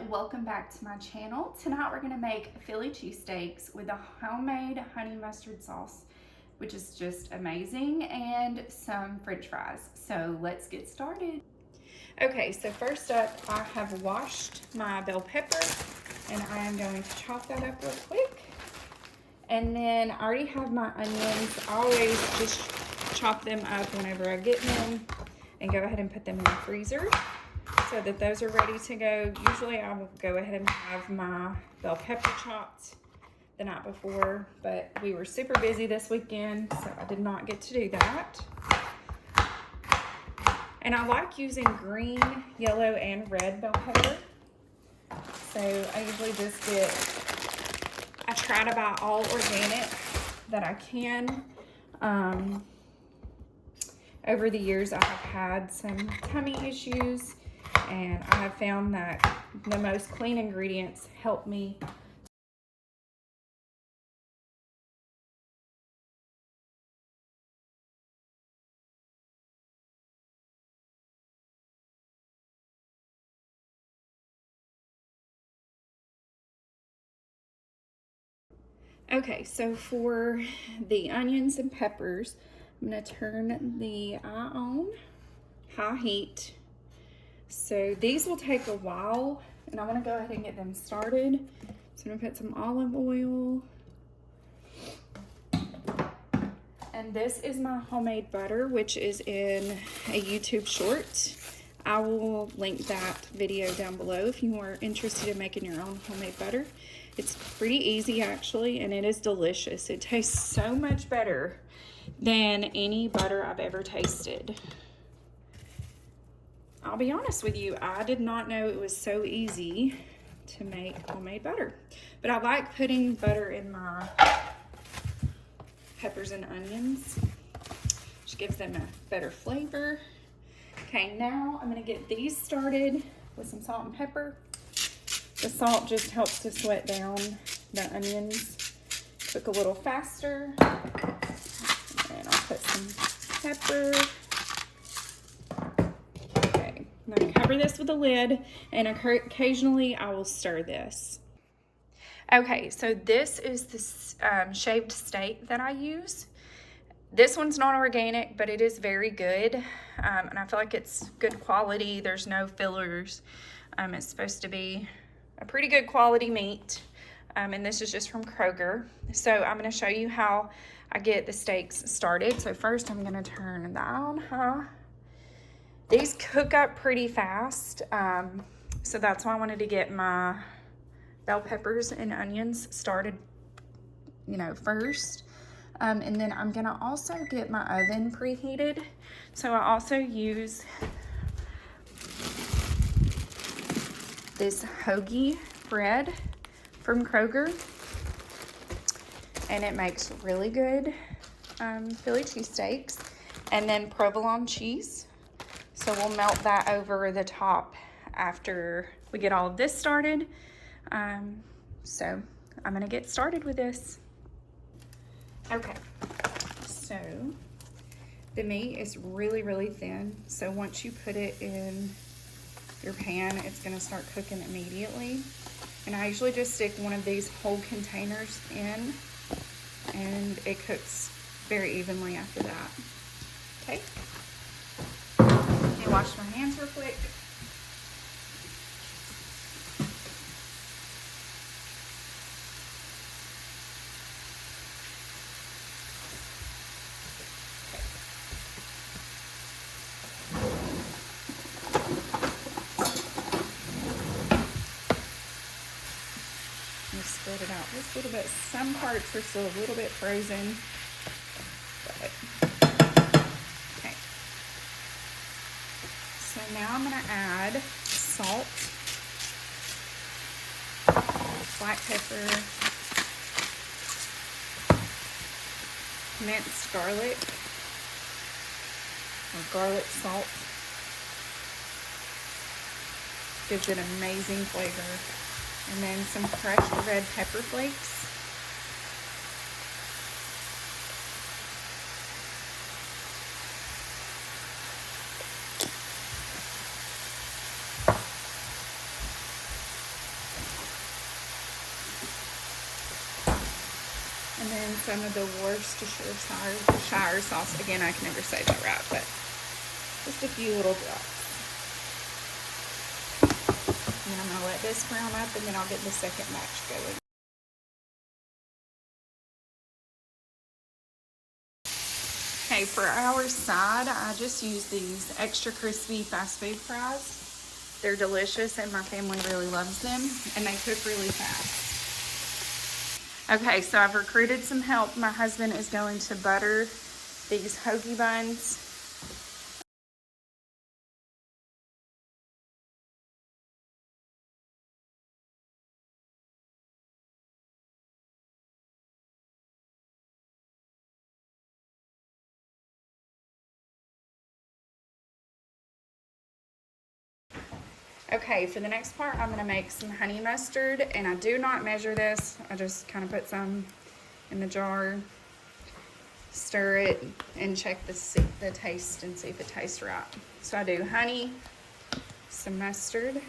welcome back to my channel. Tonight we're going to make Philly cheesesteaks with a homemade honey mustard sauce, which is just amazing, and some french fries. So let's get started. Okay, so first up, I have washed my bell pepper and I am going to chop that up real quick. And then I already have my onions. I always just chop them up whenever I get them and go ahead and put them in the freezer so that those are ready to go. Usually I will go ahead and have my bell pepper chopped the night before, but we were super busy this weekend, so I did not get to do that. And I like using green, yellow, and red bell pepper. So I usually just I try to buy all organic that I can. Over the years, I have had some tummy issues, and I have found that the most clean ingredients help me. Okay, so for the onions and peppers, I'm gonna turn the eye on, high heat. So these will take a while, and I wanna go ahead and get them started. So I'm gonna put some olive oil. And this is my homemade butter, which is in a YouTube short. I will link that video down below if you are interested in making your own homemade butter. It's pretty easy actually, and it is delicious. It tastes so much better than any butter I've ever tasted. I'll be honest with you, I did not know it was so easy to make homemade butter. But I like putting butter in my peppers and onions, which gives them a better flavor. Okay, now I'm gonna get these started with some salt and pepper. The salt just helps to sweat down the onions, cook a little faster. And I'll put some pepper. Okay, I'm gonna cover this with a lid, and occasionally I will stir this. Okay, so this is the shaved steak that I use. This one's not organic, but it is very good, and I feel like it's good quality. There's no fillers. It's supposed to be a pretty good quality meat, and this is just from Kroger. So I'm going to show you how I get the steaks started. So first I'm going to turn that on high. These cook up pretty fast, so that's why I wanted to get my bell peppers and onions started, first. And then I'm gonna also get my oven preheated. So I also use this hoagie bread from Kroger, and it makes really good Philly cheesesteaks. And then provolone cheese. So we'll melt that over the top after we get all of this started. So I'm gonna get started with this. Okay, so the meat is really, really thin. So once you put it in your pan, it's gonna start cooking immediately. And I usually just stick one of these whole containers in, and it cooks very evenly after that. Okay, let me wash my hands real quick. Spread it out just a little bit. Some parts are still a little bit frozen, but okay. So now I'm gonna add salt, black pepper, minced garlic, or garlic salt. Gives it amazing flavor. And then some crushed red pepper flakes. some of the Worcestershire sauce. Again, I can never say that right, but just a few little drops. And then I'm going to let this brown up, and then I'll get the second batch going. Okay, for our side, I just use these extra crispy fast food fries. They're delicious, and my family really loves them, and they cook really fast. Okay, so I've recruited some help. My husband is going to butter these hoagie buns. Okay, for the next part, I'm gonna make some honey mustard, and I do not measure this. I just kind of put some in the jar, stir it, and check the taste and see if it tastes right. So I do honey, some mustard,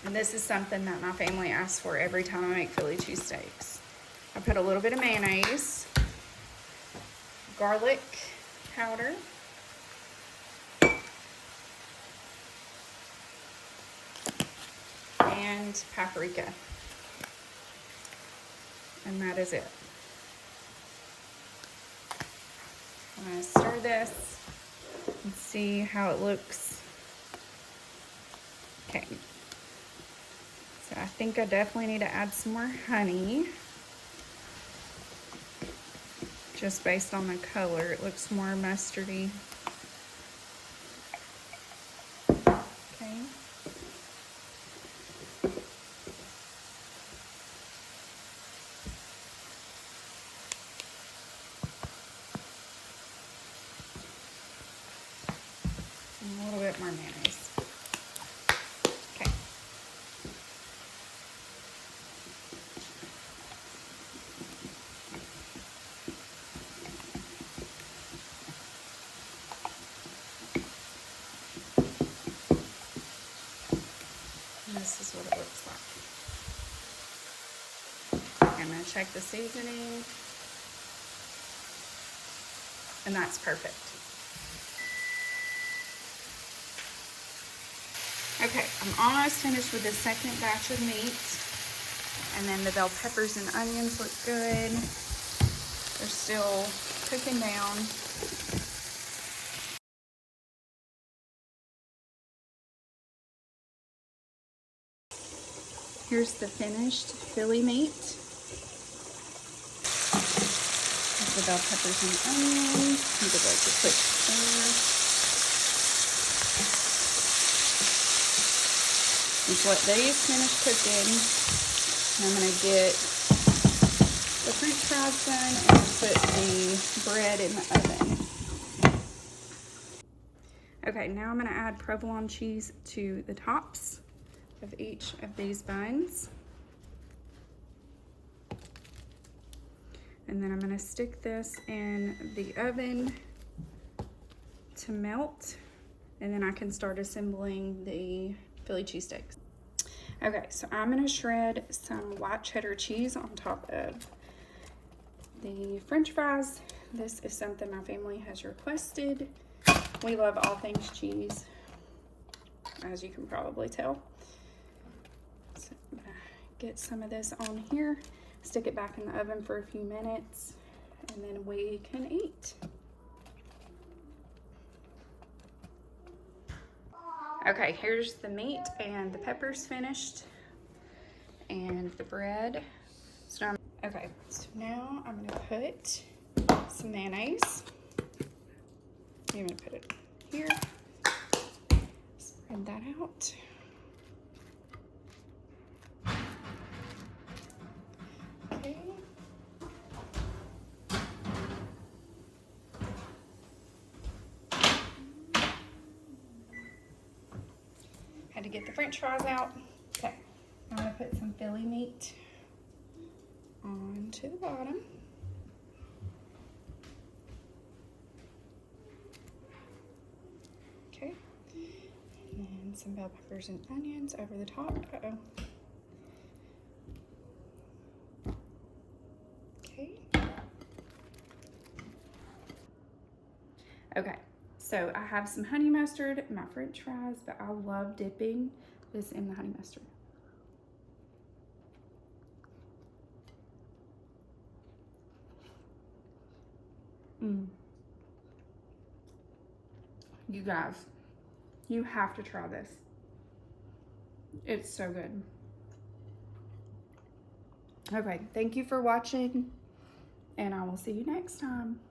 and this is something that my family asks for every time I make Philly cheesesteaks. I put a little bit of mayonnaise, garlic powder, and paprika, and that is it. I'm going to stir this and see how it looks. Okay, so I think I definitely need to add some more honey. Just based on the color, it looks more mustardy. Okay. And a little bit more mayonnaise. Okay. And this is what it looks like. I'm going to check the seasoning. And that's perfect. Okay, I'm almost finished with the second batch of meat. And then the bell peppers and onions look good. They're still cooking down. Here's the finished Philly meat. Here's the bell peppers and onions. Give it like a quick stir. Just let these finish cooking. And I'm going to get the french fries done and put the bread in the oven. Okay, now I'm going to add provolone cheese to the tops of each of these buns. And then I'm going to stick this in the oven to melt, and then I can start assembling the Philly cheesesteaks. Okay, so I'm going to shred some white cheddar cheese on top of the french fries. This is something my family has requested. We love all things cheese, as you can probably tell. So I'm going to get some of this on here, stick it back in the oven for a few minutes, and then we can eat. Okay, here's the meat and the peppers finished, and the bread. So okay, so now I'm gonna put some mayonnaise. I'm gonna put it here, spread that out. Okay. Had to get the french fries out. Okay, I'm gonna put some Philly meat onto the bottom. Okay, and some bell peppers and onions over the top. Uh-oh. Okay, so I have some honey mustard, my french fries, but I love dipping this in the honey mustard. You guys, you have to try this. It's so good. Okay, thank you for watching, and I will see you next time.